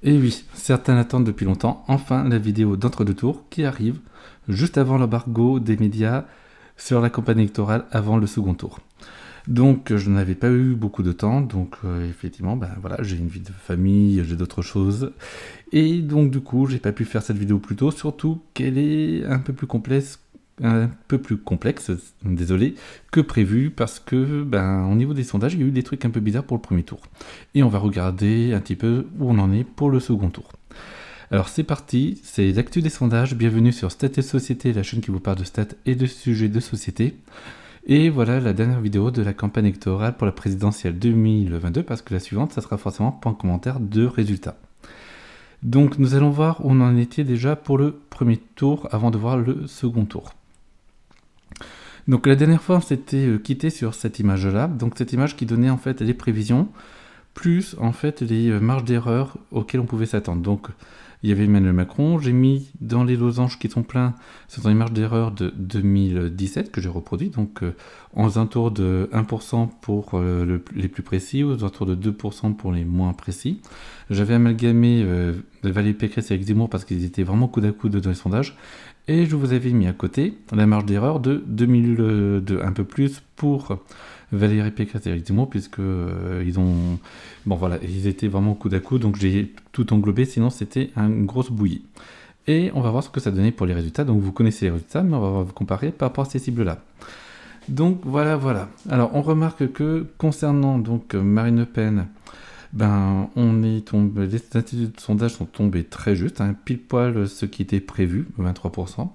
Et oui, certains l'attendent depuis longtemps, enfin la vidéo d'entre-deux tours qui arrive juste avant l'embargo des médias sur la campagne électorale avant le second tour. Donc je n'avais pas eu beaucoup de temps, donc effectivement, ben voilà, j'ai une vie de famille, j'ai d'autres choses. Et donc du coup, j'ai pas pu faire cette vidéo plus tôt, surtout qu'elle est un peu plus complexe, désolé, que prévu, parce que ben au niveau des sondages, il y a eu des trucs un peu bizarres pour le premier tour. Et on va regarder un petit peu où on en est pour le second tour. Alors c'est parti, c'est l'actu des sondages, bienvenue sur Stats et Société, la chaîne qui vous parle de stats et de sujets de société. Et voilà la dernière vidéo de la campagne électorale pour la présidentielle 2022, parce que la suivante, ça sera forcément pas en commentaire de résultats. Donc nous allons voir où on en était déjà pour le premier tour avant de voir le second tour. Donc la dernière fois on s'était quitté sur cette image là, donc cette image qui donnait en fait les prévisions, plus en fait les marges d'erreur auxquelles on pouvait s'attendre. Donc il y avait Emmanuel Macron, j'ai mis dans les losanges qui sont pleins, ce sont les marges d'erreur de 2017 que j'ai reproduit, donc aux alentours de 1% pour les plus précis, aux alentours de 2% pour les moins précis. J'avais amalgamé Valérie Pécresse et Éric Zemmour parce qu'ils étaient vraiment coude à coude dans les sondages, et je vous avais mis à côté la marge d'erreur de 2002, un peu plus pour Valérie Pécresse et Éric Zemmour, puisque ils étaient vraiment coude à coude, donc j'ai tout englobé, sinon c'était une grosse bouillie. Et on va voir ce que ça donnait pour les résultats. Donc vous connaissez les résultats, mais on va comparer par rapport à ces cibles-là. Donc voilà. Alors on remarque que concernant donc Marine Le Pen, ben on est tombé, les instituts de sondage sont tombés très juste, pile poil ce qui était prévu, 23%.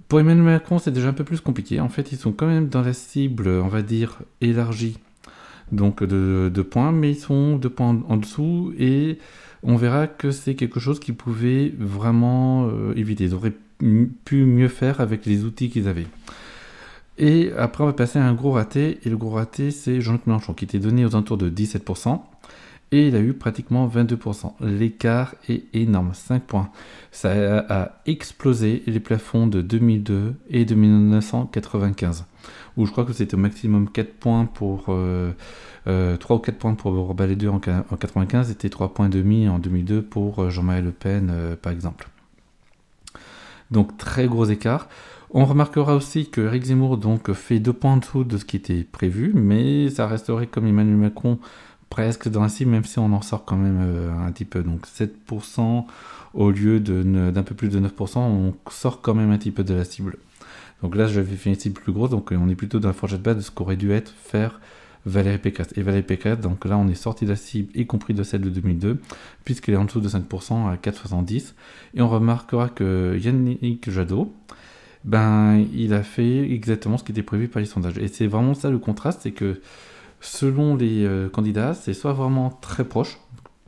Pour Emmanuel Macron, c'est déjà un peu plus compliqué. En fait, ils sont quand même dans la cible, on va dire, élargie, donc de points, mais ils sont 2 points en dessous, et on verra que c'est quelque chose qu'ils pouvaient vraiment éviter. Ils auraient pu mieux faire avec les outils qu'ils avaient. Et après, on va passer à un gros raté, et le gros raté, c'est Jean-Luc Mélenchon, qui était donné aux alentours de 17%. Et il a eu pratiquement 22%. L'écart est énorme, 5 points. Ça a explosé les plafonds de 2002 et de 1995, où je crois que c'était au maximum 4 points pour 3 ou 4 points pour Balladur en 95, c'était 3 points demi en 2002 pour Jean-Marie Le Pen par exemple. Donc très gros écart. On remarquera aussi que Éric Zemmour donc fait 2 points en dessous de ce qui était prévu, mais ça resterait comme Emmanuel Macron presque dans la cible, même si on en sort quand même un petit peu. Donc 7% au lieu d'un peu plus de 9%, on sort quand même un petit peu de la cible. Donc là, j'avais fait une cible plus grosse, donc on est plutôt dans la fourchette basse de ce qu'aurait dû être faire Valérie Pécresse. Et Valérie Pécresse, donc là, on est sorti de la cible, y compris de celle de 2002, puisqu'elle est en dessous de 5% à 4,70. Et on remarquera que Yannick Jadot, ben, il a fait exactement ce qui était prévu par les sondages. Et c'est vraiment ça le contraste, c'est que selon les candidats, c'est soit vraiment très proche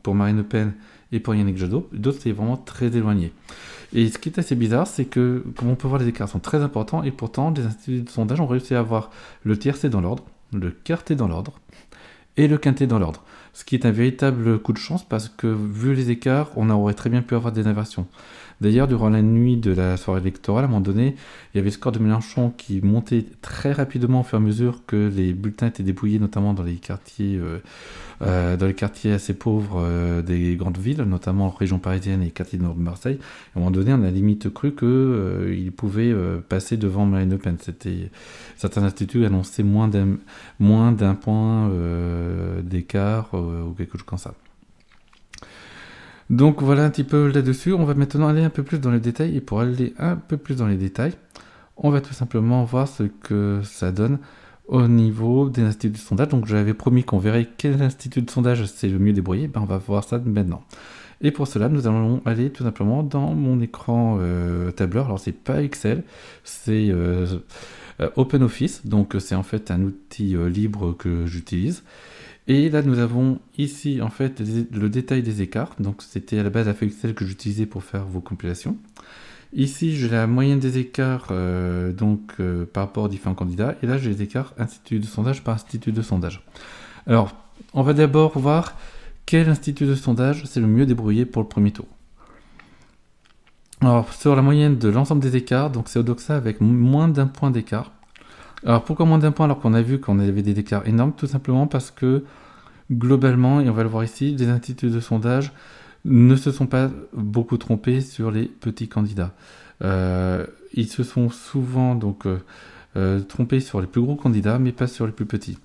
pour Marine Le Pen et pour Yannick Jadot, d'autres c'est vraiment très éloigné. Et ce qui est assez bizarre, c'est que, comme on peut voir, les écarts sont très importants, et pourtant, les instituts de sondage ont réussi à avoir le tiercé dans l'ordre, le quarté dans l'ordre, et le quinté dans l'ordre. Ce qui est un véritable coup de chance, parce que, vu les écarts, on aurait très bien pu avoir des inversions. D'ailleurs, durant la nuit de la soirée électorale, à un moment donné, il y avait le score de Mélenchon qui montait très rapidement au fur et à mesure que les bulletins étaient dépouillés, notamment dans les quartiers assez pauvres des grandes villes, notamment en région parisienne et région nord de Marseille. À un moment donné, on a limite cru qu'il pouvait passer devant Marine Le Pen. Certains instituts annonçaient moins d'un point d'écart ou quelque chose comme ça. Donc voilà un petit peu là-dessus. On va maintenant aller un peu plus dans les détails. Et pour aller un peu plus dans les détails, on va tout simplement voir ce que ça donne au niveau des instituts de sondage. Donc j'avais promis qu'on verrait quel institut de sondage c'est le mieux débrouillé. Ben, on va voir ça maintenant. Et pour cela, nous allons aller tout simplement dans mon écran tableur. Alors c'est pas Excel, c'est OpenOffice. Donc c'est en fait un outil libre que j'utilise. Et là, nous avons ici, en fait, le détail des écarts. Donc, c'était à la base la feuille Excel que j'utilisais pour faire vos compilations. Ici, j'ai la moyenne des écarts par rapport aux différents candidats. Et là, j'ai les écarts institut de sondage par institut de sondage. Alors, on va d'abord voir quel institut de sondage c'est le mieux débrouillé pour le premier tour. Alors, sur la moyenne de l'ensemble des écarts, donc c'est Odoxa avec moins d'1 point d'écart. Alors pourquoi moins d'1 point alors qu'on a vu qu'on avait des écarts énormes? Tout simplement parce que globalement, et on va le voir ici, les instituts de sondage ne se sont pas beaucoup trompés sur les petits candidats. Ils se sont souvent donc trompés sur les plus gros candidats, mais pas sur les plus petits.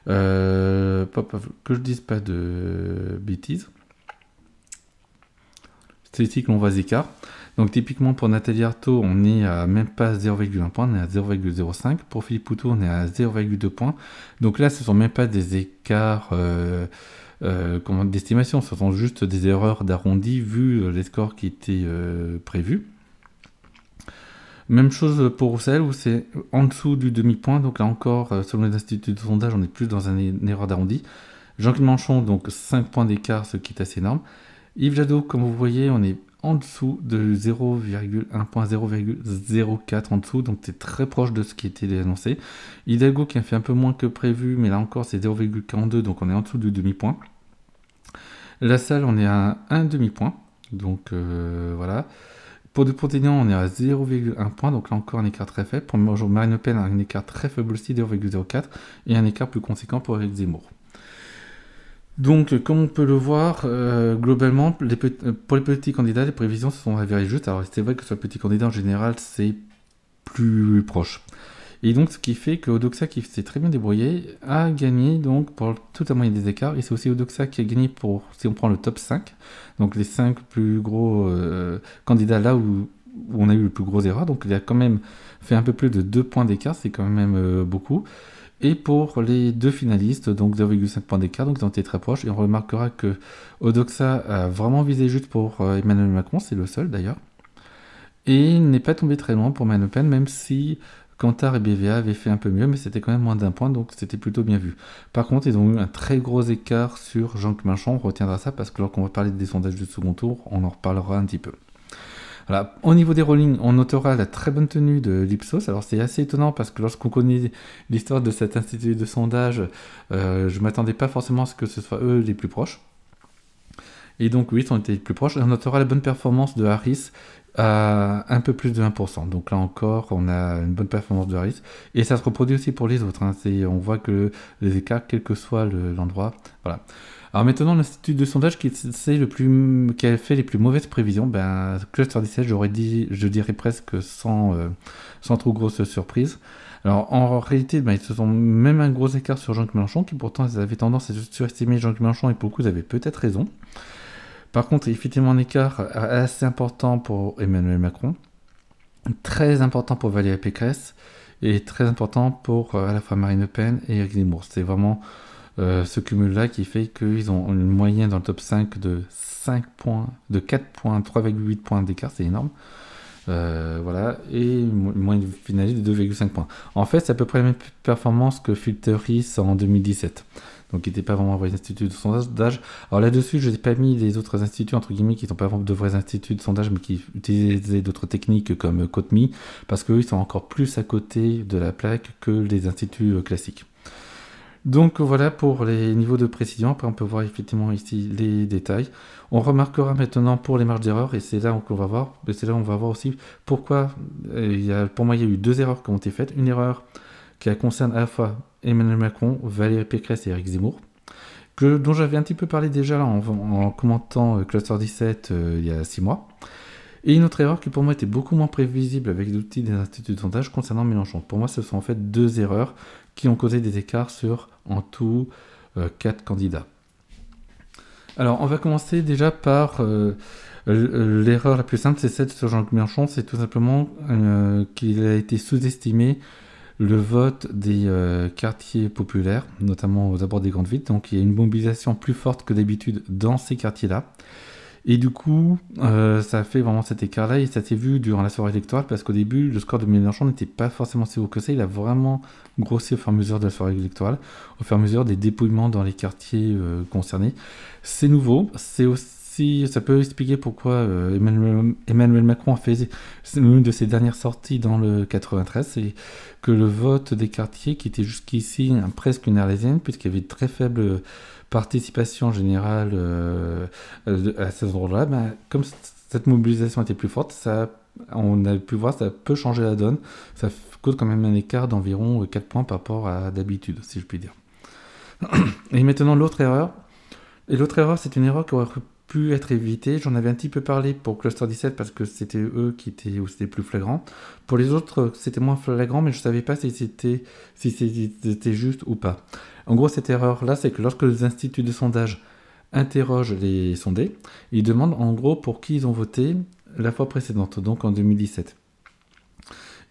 Que je dise pas de bêtises. C'est ici que l'on voit les écarts. Donc typiquement pour Nathalie Arthaud, on est à même pas 0,1 point, on est à 0,05. Pour Philippe Poutou, on est à 0,2 points. Donc là, ce sont même pas des écarts d'estimation, ce sont juste des erreurs d'arrondi vu les scores qui étaient prévus. Même chose pour Roussel, où c'est en dessous du demi-point. Donc là encore, selon les instituts de sondage, on est plus dans une erreur d'arrondi. Jean-Claude Mélenchon, donc 5 points d'écart, ce qui est assez énorme. Yves Jadot, comme vous voyez, on est en dessous de 0,1 point, 0,04 en dessous, donc c'est très proche de ce qui était annoncé. Hidalgo qui a fait un peu moins que prévu, mais là encore c'est 0,42, donc on est en dessous du demi-point. Lassalle, on est à un demi-point, donc voilà. Pour Dupont-Aignan, on est à 0,1 point, donc là encore un écart très faible. Pour Marine Le Pen, un écart très faible aussi, 0,04, et un écart plus conséquent pour Éric Zemmour. Donc, comme on peut le voir, globalement, pour les petits candidats, les prévisions se sont avérées justes. Alors, c'est vrai que sur les petits candidats, en général, c'est plus proche. Et donc, ce qui fait que Odoxa, qui s'est très bien débrouillé, a gagné donc pour toute la moyenne des écarts. Et c'est aussi Odoxa qui a gagné pour, si on prend le top 5, donc les 5 plus gros candidats là où on a eu le plus gros erreur. Donc, il a quand même fait un peu plus de 2 points d'écart, c'est quand même beaucoup. Et pour les deux finalistes, donc 0,5 points d'écart, donc ils ont été très proches. Et on remarquera que Odoxa a vraiment visé juste pour Emmanuel Macron, c'est le seul d'ailleurs. Et il n'est pas tombé très loin pour Marine Le Pen, même si Kantar et BVA avaient fait un peu mieux, mais c'était quand même moins d'un point, donc c'était plutôt bien vu. Par contre, ils ont eu un très gros écart sur Jean-Claude Mélenchon, on retiendra ça parce que lorsqu'on va parler des sondages du second tour, on en reparlera un petit peu. Voilà. Au niveau des rollings, on notera la très bonne tenue de l'Ipsos. Alors c'est assez étonnant parce que lorsqu'on connaît l'histoire de cet institut de sondage, je ne m'attendais pas forcément à ce que ce soit eux les plus proches. Et donc oui, ils ont été les plus proches. Et on notera la bonne performance de Harris à un peu plus de 1%. Donc là encore, on a une bonne performance de Harris. Et ça se reproduit aussi pour les autres. Hein. On voit que les écarts, quel que soit l'endroit, voilà. Alors maintenant, l'institut de sondage qui a fait les plus mauvaises prévisions, Cluster 17, je dirais presque sans trop grosse surprise. Alors en réalité, ils se sont même un gros écart sur Jean-Claude Mélenchon, qui pourtant ils avaient tendance à surestimer Jean-Claude Mélenchon, et pour le coup, ils avaient peut-être raison. Par contre, effectivement, un écart assez important pour Emmanuel Macron, très important pour Valérie Pécresse, et très important pour à la fois Marine Le Pen et Éric Zemmour. C'est vraiment ce cumul-là qui fait qu'ils ont une moyenne dans le top 5 de 5 points, de 4 points, 3,8 points d'écart, c'est énorme. Voilà, et une moyenne finaliste de 2,5 points. En fait, c'est à peu près la même performance que Filteris en 2017. Donc, qui n'était pas vraiment un vrai institut de sondage. Alors là-dessus, je n'ai pas mis les autres instituts, entre guillemets, qui ne sont pas vraiment de vrais instituts de sondage, mais qui utilisaient d'autres techniques comme Cotme, parce qu'eux, ils sont encore plus à côté de la plaque que les instituts classiques. Donc voilà pour les niveaux de précision. Après, on peut voir effectivement ici les détails. On remarquera maintenant pour les marges d'erreur, et c'est là qu'on va voir. C'est là où on va voir aussi pourquoi. Pour moi, il y a eu 2 erreurs qui ont été faites. Une erreur qui concerne à la fois Emmanuel Macron, Valérie Pécresse et Éric Zemmour, dont j'avais un petit peu parlé déjà là, en commentant Cluster 17 il y a 6 mois. Et une autre erreur qui pour moi était beaucoup moins prévisible avec l'outil des instituts de sondage concernant Mélenchon. Pour moi, ce sont en fait 2 erreurs qui ont causé des écarts sur en tout 4 candidats. Alors, on va commencer déjà par l'erreur la plus simple, c'est celle sur Jean-Luc Mélenchon, c'est tout simplement qu'il a été sous-estimé le vote des quartiers populaires, notamment aux abords des grandes villes. Donc il y a une mobilisation plus forte que d'habitude dans ces quartiers-là. Et du coup, ça a fait vraiment cet écart-là, et ça s'est vu durant la soirée électorale, parce qu'au début, le score de Mélenchon n'était pas forcément si haut que ça. Il a vraiment grossi au fur et à mesure de la soirée électorale, au fur et à mesure des dépouillements dans les quartiers concernés. C'est nouveau, c'est aussi, ça peut expliquer pourquoi Emmanuel Macron a fait l'une de ses dernières sorties dans le 93, c'est que le vote des quartiers, qui était jusqu'ici presque une arlésienne, puisqu'il y avait de très faibles participation générale à ces endroits-là, comme cette mobilisation était plus forte, on a pu voir, ça peut changer la donne. Ça cause quand même un écart d'environ 4 points par rapport à d'habitude, si je puis dire. Et maintenant, l'autre erreur. Et l'autre erreur, c'est une erreur qui aurait pu être évité. J'en avais un petit peu parlé pour Cluster 17 parce que c'était eux qui étaient où c'était plus flagrant. Pour les autres, c'était moins flagrant, mais je ne savais pas si c'était juste ou pas. En gros, cette erreur-là, c'est que lorsque les instituts de sondage interrogent les sondés, ils demandent en gros pour qui ils ont voté la fois précédente, donc en 2017.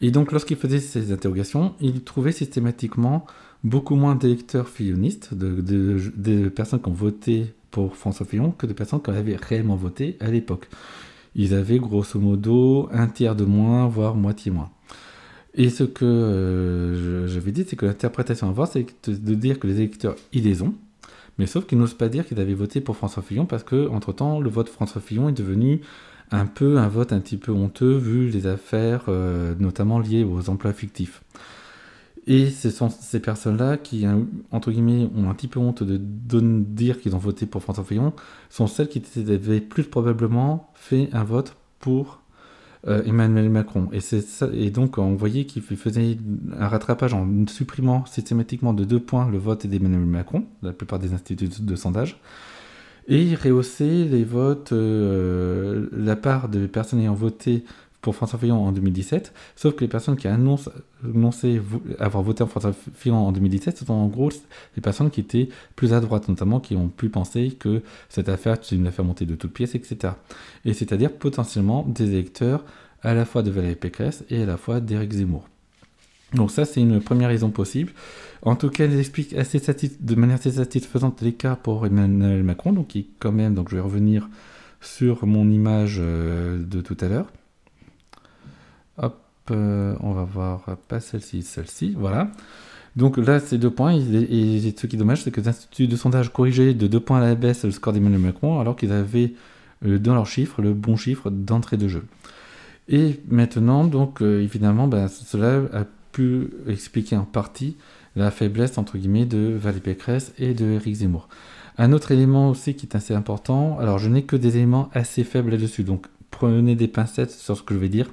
Et donc, lorsqu'ils faisaient ces interrogations, ils trouvaient systématiquement beaucoup moins d'électeurs fillonistes, de personnes qui ont voté pour François Fillon, que de personnes qui avaient réellement voté à l'époque. Ils avaient grosso modo un tiers de moins, voire moitié moins. Et ce que j'avais dit, c'est que l'interprétation à avoir, c'est de dire que les électeurs, ils les ont, mais sauf qu'ils n'osent pas dire qu'ils avaient voté pour François Fillon, parce que entre-temps, le vote François Fillon est devenu un vote un petit peu honteux, vu les affaires, notamment liées aux emplois fictifs. Et ce sont ces personnes-là qui, entre guillemets, ont un petit peu honte de dire qu'ils ont voté pour François Fillon, sont celles qui avaient plus probablement fait un vote pour Emmanuel Macron. Et donc, on voyait qu'il faisait un rattrapage en supprimant systématiquement de 2 points le vote d'Emmanuel Macron, la plupart des instituts de sondage, et il rehaussait les votes, la part de personnes ayant voté pour François Fillon en 2017, sauf que les personnes qui annonçaient avoir voté pour François Fillon en 2017, ce sont en gros les personnes qui étaient plus à droite, notamment qui ont pu penser que cette affaire c'est une affaire montée de toutes pièces, etc. Et c'est-à-dire potentiellement des électeurs à la fois de Valérie Pécresse et à la fois d'Éric Zemmour. Donc ça, c'est une première raison possible. En tout cas, elle explique de manière assez satisfaisante l'écart pour Emmanuel Macron, donc qui quand même, donc je vais revenir sur mon image de tout à l'heure. Hop, on va voir, pas celle-ci, voilà. Donc là, c'est 2 points, et ce qui est dommage, c'est que les instituts de sondage corrigeaient de 2 points à la baisse le score d'Emmanuel Macron, alors qu'ils avaient dans leurs chiffres le bon chiffre d'entrée de jeu. Et maintenant, donc, évidemment, cela a pu expliquer en partie la faiblesse, entre guillemets, de Valérie Pécresse et de Éric Zemmour. Un autre élément aussi qui est assez important, alors je n'ai que des éléments assez faibles là-dessus, donc prenez des pincettes sur ce que je vais dire.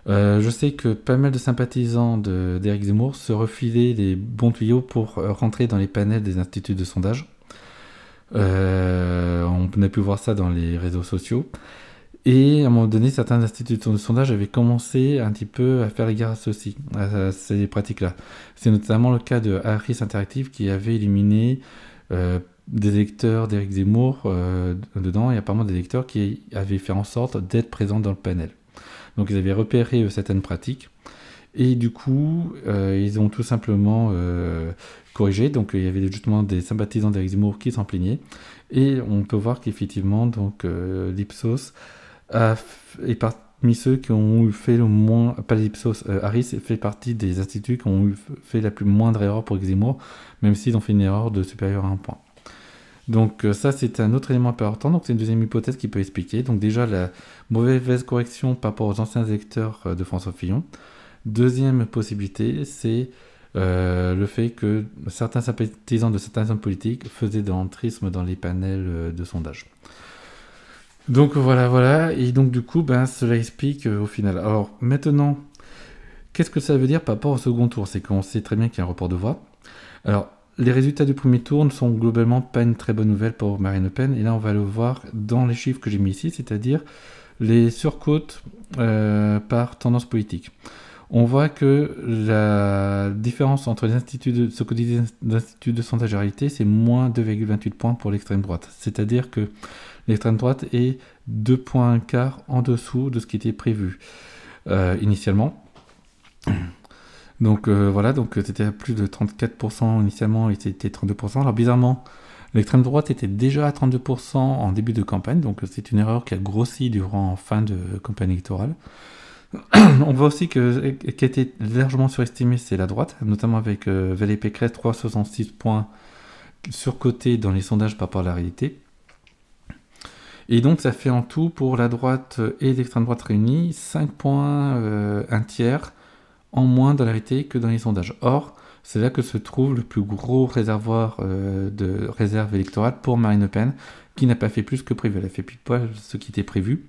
Je sais que pas mal de sympathisants d'Éric Zemmour se refilaient les bons tuyaux pour rentrer dans les panels des instituts de sondage. On a pu voir ça dans les réseaux sociaux. Et à un moment donné, certains instituts de sondage avaient commencé un petit peu à faire l'égard à ces pratiques-là. C'est notamment le cas de Harris Interactive qui avait éliminé des électeurs d'Éric Zemmour dedans, et apparemment des électeurs qui avaient fait en sorte d'être présents dans le panel. Donc ils avaient repéré certaines pratiques, et du coup, ils ont tout simplement corrigé. Donc il y avait justement des sympathisants d'Éric Zemmour qui s'en plaignaient, et on peut voir qu'effectivement, donc l'Ipsos est parmi ceux qui ont eu fait le moins, pas l'Ipsos, Harris fait partie des instituts qui ont fait la plus moindre erreur pour Zemmour, même s'ils ont fait une erreur de supérieur à 1 point. Donc ça, c'est un autre élément important. Donc c'est une deuxième hypothèse qui peut expliquer. Donc déjà, la mauvaise correction par rapport aux anciens électeurs de François Fillon. Deuxième possibilité, c'est le fait que certains sympathisants de certains hommes politiques faisaient de l'entrisme dans les panels de sondage. Donc voilà. Et donc du coup, cela explique au final. Alors maintenant, qu'est-ce que ça veut dire par rapport au second tour? C'est qu'on sait très bien qu'il y a un report de voix. Alors, les résultats du premier tour ne sont globalement pas une très bonne nouvelle pour Marine Le Pen. Et là, on va le voir dans les chiffres que j'ai mis ici, c'est-à-dire les surcotes par tendance politique. On voit que la différence entre ce que disent les instituts de sondage et réalité, c'est moins 2,28 points pour l'extrême droite. C'est-à-dire que l'extrême droite est 2,25 points en dessous de ce qui était prévu initialement. Donc donc c'était à plus de 34% initialement, et c'était 32%. Alors bizarrement, l'extrême droite était déjà à 32% en début de campagne, donc c'est une erreur qui a grossi durant fin de campagne électorale. On voit aussi qui a été largement surestimée, c'est la droite, notamment avec Valérie Pécresse, 3,66 points surcotés dans les sondages par rapport à la réalité. Et donc ça fait en tout pour la droite et l'extrême droite réunis 5 points, un tiers en moins dans la réalité que dans les sondages. Or, c'est là que se trouve le plus gros réservoir de réserve électorale pour Marine Le Pen, qui n'a pas fait plus que prévu. Elle a fait pile poil ce qui était prévu.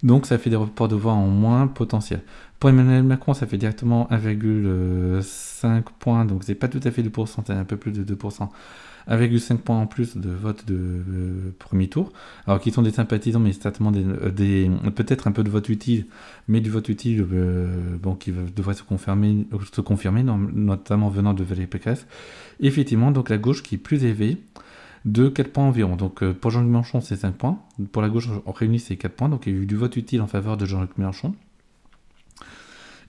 Donc ça fait des reports de voix en moins potentiels. Pour Emmanuel Macron, ça fait directement 1,5 points, donc c'est pas tout à fait 2%, c'est un peu plus de 2%. 1,5 points en plus de vote de premier tour. Alors qu'ils sont des sympathisants, mais certainement peut-être un peu de vote utile, mais du vote utile qui devrait se confirmer notamment venant de Valérie Pécresse. Et effectivement, donc la gauche qui est plus élevée, de 4 points environ. Donc pour Jean-Luc Mélenchon, c'est 5 points. Pour la gauche, on réunit ces 4 points. Donc il y a eu du vote utile en faveur de Jean-Luc Mélenchon.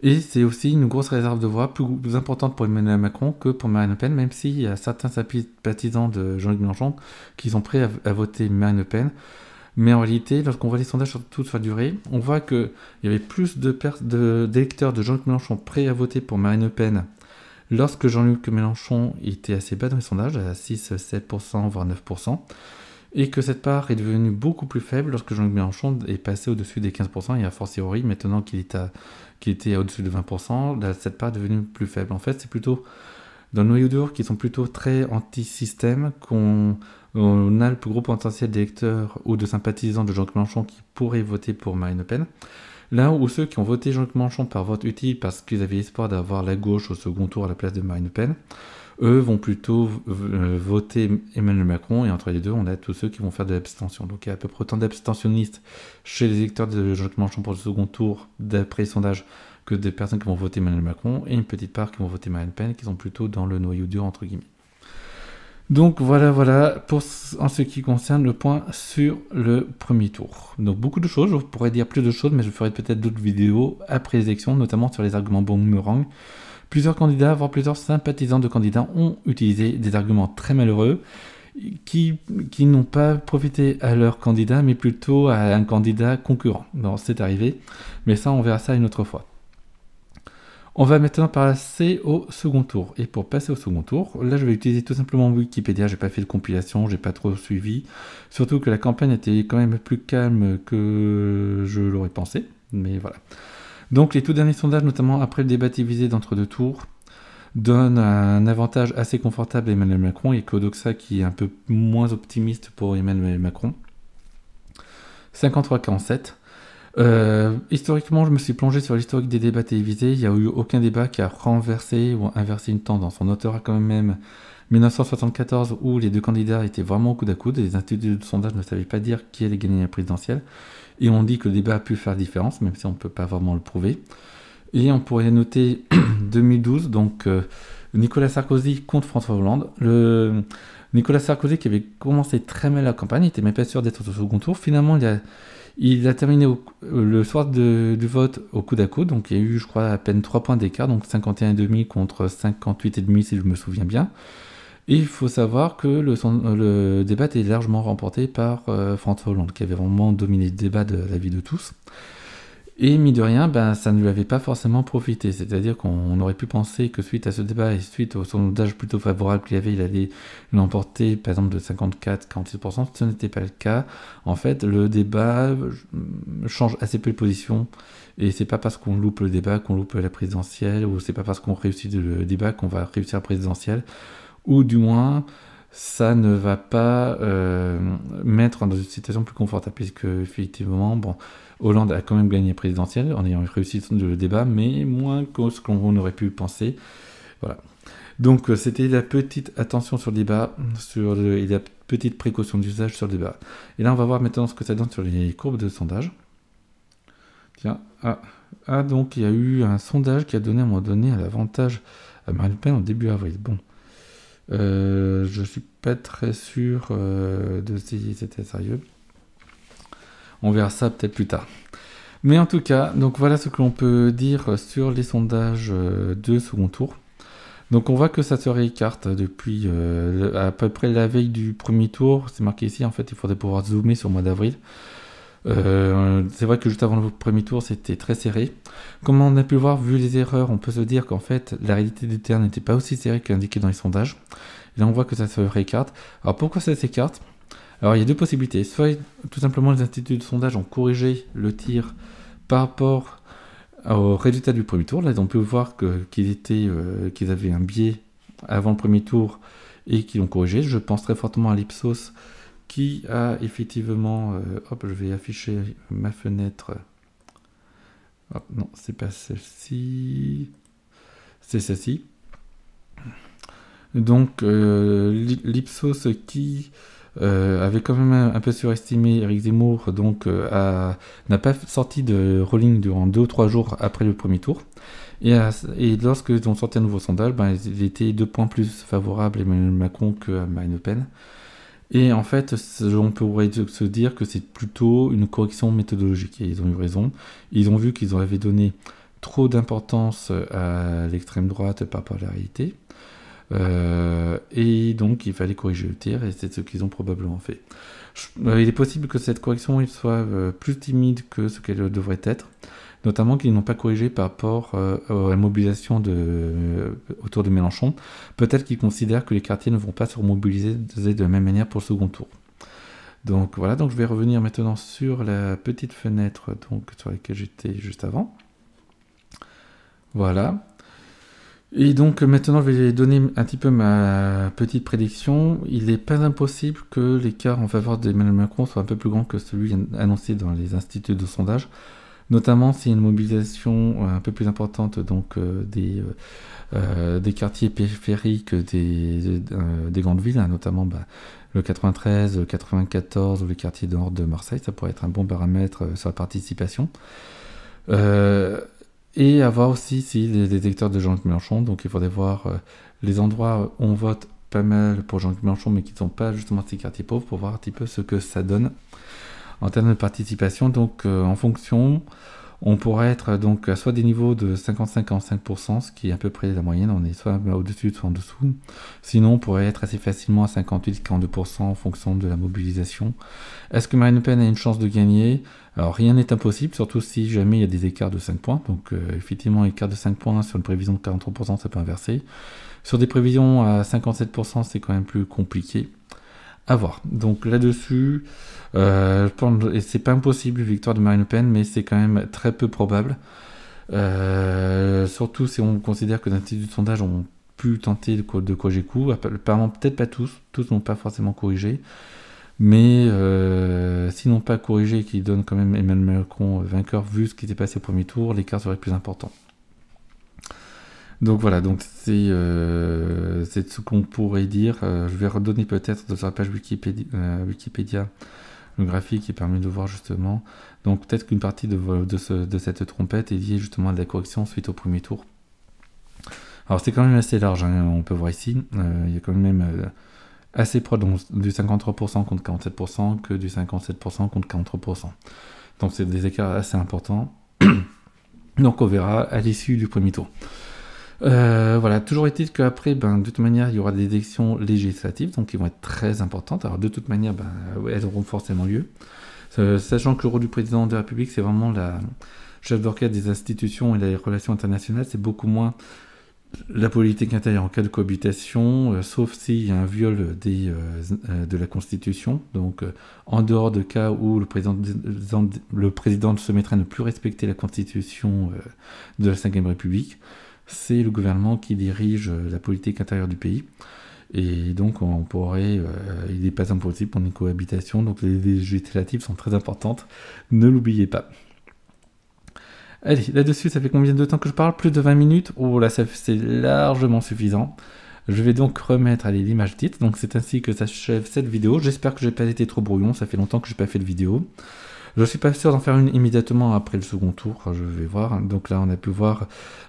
Et c'est aussi une grosse réserve de voix, plus importante pour Emmanuel Macron que pour Marine Le Pen, même s'il y a certains sympathisants de Jean-Luc Mélenchon qui sont prêts à voter Marine Le Pen. Mais en réalité, lorsqu'on voit les sondages surtout sur la durée, on voit qu'il y avait plus d'électeurs de Jean-Luc Mélenchon prêts à voter pour Marine Le Pen lorsque Jean-Luc Mélenchon était assez bas dans les sondages, à 6, 7%, voire 9%, et que cette part est devenue beaucoup plus faible lorsque Jean-Luc Mélenchon est passé au-dessus des 15%, et a fortiori, maintenant qu'il était au-dessus de 20%, cette part est devenue plus faible. En fait, c'est plutôt dans le noyau dur qui sont plutôt très anti-système qu'on a le plus gros potentiel d'électeurs ou de sympathisants de Jean-Luc Mélenchon qui pourraient voter pour Marine Le Pen. Là où ceux qui ont voté Jean-Luc Mélenchon par vote utile parce qu'ils avaient espoir d'avoir la gauche au second tour à la place de Marine Le Pen, eux vont plutôt voter Emmanuel Macron, et entre les deux, on a tous ceux qui vont faire de l'abstention. Donc il y a à peu près autant d'abstentionnistes chez les électeurs de Jean-Luc Mélenchon pour le second tour, d'après les sondages, que des personnes qui vont voter Emmanuel Macron, et une petite part qui vont voter Marine Le Pen, qui sont plutôt dans le noyau dur, entre guillemets. Donc voilà en ce qui concerne le point sur le premier tour. Donc beaucoup de choses, je pourrais dire plus de choses, mais je ferai peut-être d'autres vidéos après les élections, notamment sur les arguments boomerang. Plusieurs candidats, voire plusieurs sympathisants de candidats ont utilisé des arguments très malheureux qui n'ont pas profité à leur candidat, mais plutôt à un candidat concurrent. Donc c'est arrivé, mais ça on verra ça une autre fois. On va maintenant passer au second tour. Et pour passer au second tour, là je vais utiliser tout simplement Wikipédia. J'ai pas fait de compilation, j'ai pas trop suivi. Surtout que la campagne était quand même plus calme que je l'aurais pensé. Mais voilà. Donc les tout derniers sondages, notamment après le débat divisé d'entre-deux tours, donnent un avantage assez confortable à Emmanuel Macron, et Codoxa qui est un peu moins optimiste pour Emmanuel Macron. 53-47. Historiquement, je me suis plongé sur l'historique des débats télévisés. Il n'y a eu aucun débat qui a renversé ou inversé une tendance. On notera quand même 1974 où les deux candidats étaient vraiment au coude à coude et les instituts de sondage ne savaient pas dire qui allait gagner la présidentielle. Et on dit que le débat a pu faire la différence, même si on ne peut pas vraiment le prouver. Et on pourrait noter 2012, donc Nicolas Sarkozy contre François Hollande. Nicolas Sarkozy qui avait commencé très mal la campagne, il n'était même pas sûr d'être au second tour. Finalement, il a terminé le soir du vote au coude à coude, donc il y a eu, je crois, à peine 3 points d'écart, donc 51,5 contre 58,5 si je me souviens bien. Et il faut savoir que le débat est largement remporté par François Hollande, qui avait vraiment dominé le débat de la vie de tous. Et mine de rien, ça ne lui avait pas forcément profité. C'est-à-dire qu'on aurait pu penser que suite à ce débat et suite au sondage plutôt favorable qu'il y avait, il allait l'emporter par exemple de 54-46%. Ce n'était pas le cas. En fait, le débat change assez peu de position. Et c'est pas parce qu'on loupe le débat qu'on loupe la présidentielle, ou c'est pas parce qu'on réussit le débat qu'on va réussir la présidentielle. Ou du moins, ça ne va pas mettre dans une situation plus confortable, puisque effectivement, Hollande a quand même gagné présidentielle en ayant réussi le débat, mais moins que ce qu'on aurait pu penser. Voilà. Donc c'était la petite attention sur le débat, et la petite précaution d'usage sur le débat. Et là, on va voir maintenant ce que ça donne sur les courbes de sondage. Tiens, donc il y a eu un sondage qui a donné à un moment donné un avantage à Marine Le Pen en début avril. Bon. Je suis pas très sûr de si c'était sérieux. On verra ça peut-être plus tard. Mais en tout cas, donc voilà ce que l'on peut dire sur les sondages de second tour. Donc on voit que ça se réécarte depuis à peu près la veille du premier tour. C'est marqué ici, en fait il faudrait pouvoir zoomer sur le mois d'avril. C'est vrai que juste avant le premier tour c'était très serré. Comme on a pu voir, vu les erreurs, on peut se dire qu'en fait la réalité du terrain n'était pas aussi serrée qu'indiqué dans les sondages. Et là on voit que ça se réécarte. Alors pourquoi ça s'écarte ? Alors il y a deux possibilités. Soit tout simplement les instituts de sondage ont corrigé le tir par rapport au résultat du premier tour. Là ils ont pu voir qu'ils avaient un biais avant le premier tour et qu'ils l'ont corrigé. Je pense très fortement à l'Ipsos qui a effectivement... je vais afficher ma fenêtre. Non, c'est pas celle-ci. C'est celle-ci. Donc l'Ipsos qui avait quand même un peu surestimé Éric Zemmour, donc n'a pas sorti de ruling durant 2 ou 3 jours après le premier tour. Et lorsqu'ils ont sorti un nouveau sondage, il était 2 points plus favorable à Emmanuel Macron qu'à Marine Le Pen. Et en fait, on pourrait se dire que c'est plutôt une correction méthodologique. Et ils ont eu raison. Ils ont vu qu'ils avaient donné trop d'importance à l'extrême droite par rapport à la réalité. Et donc, il fallait corriger le tir, et c'est ce qu'ils ont probablement fait. Il est possible que cette correction soit plus timide que ce qu'elle devrait être. Notamment qu'ils n'ont pas corrigé par rapport à la mobilisation autour de Mélenchon. Peut-être qu'ils considèrent que les quartiers ne vont pas se remobiliser de la même manière pour le second tour. Donc voilà, donc je vais revenir maintenant sur la petite fenêtre sur laquelle j'étais juste avant. Voilà. Et donc maintenant je vais donner un petit peu ma petite prédiction. Il n'est pas impossible que l'écart en faveur d'Emmanuel Macron soit un peu plus grand que celui annoncé dans les instituts de sondage. Notamment s'il y a une mobilisation un peu plus importante des quartiers périphériques des grandes villes, notamment le 93, le 94 ou les quartiers nord de Marseille, ça pourrait être un bon paramètre sur la participation. Et à voir aussi si les électeurs de Jean-Luc Mélenchon, donc il faudrait voir les endroits où on vote pas mal pour Jean-Luc Mélenchon mais qui ne sont pas justement ces quartiers pauvres pour voir un petit peu ce que ça donne en termes de participation. Donc en fonction, on pourrait être donc à soit des niveaux de 55-45%, ce qui est à peu près la moyenne, on est soit au-dessus, soit en dessous. Sinon, on pourrait être assez facilement à 58-42% en fonction de la mobilisation. Est-ce que Marine Le Pen a une chance de gagner? Alors rien n'est impossible, surtout si jamais il y a des écarts de 5 points. Donc effectivement, écart de 5 points sur une prévision de 43%, ça peut inverser. Sur des prévisions à 57%, c'est quand même plus compliqué. À voir. Donc là-dessus, c'est pas impossible, victoire de Marine Le Pen, mais c'est quand même très peu probable. Surtout si on considère que les instituts de sondage ont pu tenter de corriger coup. Apparemment, peut-être pas tous. Tous n'ont pas forcément corrigé. Mais s'ils n'ont pas corrigé et qu'ils donnent quand même Emmanuel Macron vainqueur, vu ce qui s'est passé au premier tour, l'écart serait plus important. Donc voilà, donc c'est ce qu'on pourrait dire. Je vais redonner peut-être sur la page Wikipédia le graphique qui permet de voir justement. Donc peut-être qu'une partie de cette trompette est liée justement à la correction suite au premier tour. Alors c'est quand même assez large, on peut voir ici. Il y a quand même assez proche du 53% contre 47% que du 57% contre 43%. Donc c'est des écarts assez importants. Donc on verra à l'issue du premier tour. Voilà, toujours est-il qu'après, de toute manière, il y aura des élections législatives, donc qui vont être très importantes. Alors de toute manière, elles auront forcément lieu. Sachant que le rôle du président de la République, c'est vraiment la chef d'orchestre des institutions et les relations internationales, c'est beaucoup moins la politique intérieure en cas de cohabitation, sauf s'il y a un viol de la Constitution. Donc en dehors de cas où le président se mettrait à ne plus respecter la Constitution de la Ve République, c'est le gouvernement qui dirige la politique intérieure du pays. Et donc, on pourrait, il n'est pas impossible pour une cohabitation. Donc, les législatives sont très importantes. Ne l'oubliez pas. Allez, là-dessus, ça fait combien de temps que je parle? Plus de 20 minutes. Oh là, c'est largement suffisant. Je vais donc remettre l'image titre. Donc, c'est ainsi que s'achève cette vidéo. J'espère que je n'ai pas été trop brouillon. Ça fait longtemps que je n'ai pas fait de vidéo. Je ne suis pas sûr d'en faire une immédiatement après le second tour, je vais voir. Donc là, on a pu voir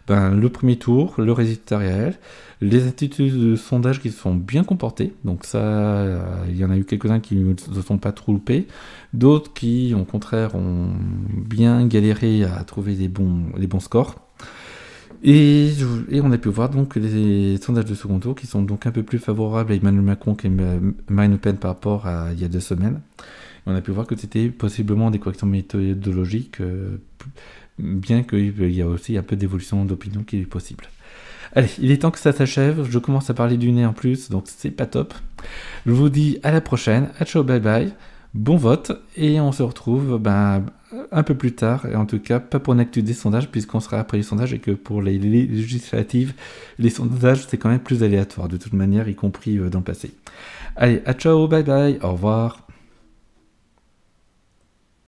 le premier tour, le résultat réel, les instituts de sondage qui se sont bien comportés. Donc ça, il y en a eu quelques-uns qui ne se sont pas trop loupés. D'autres qui, au contraire, ont bien galéré à trouver les bons scores. Et on a pu voir donc les sondages de second tour qui sont donc un peu plus favorables à Emmanuel Macron qu'à Marine Le Pen par rapport à il y a 2 semaines. On a pu voir que c'était possiblement des corrections méthodologiques, bien qu'il y a aussi un peu d'évolution d'opinion qui est possible. Allez, il est temps que ça s'achève. Je commence à parler du nez en plus, donc c'est pas top. Je vous dis à la prochaine. À ciao, bye bye. Bon vote. Et on se retrouve un peu plus tard. Et en tout cas, pas pour une actu des sondages, puisqu'on sera après les sondages et que pour les législatives, les sondages, c'est quand même plus aléatoire, de toute manière, y compris dans le passé. Allez, à ciao, bye bye. Au revoir.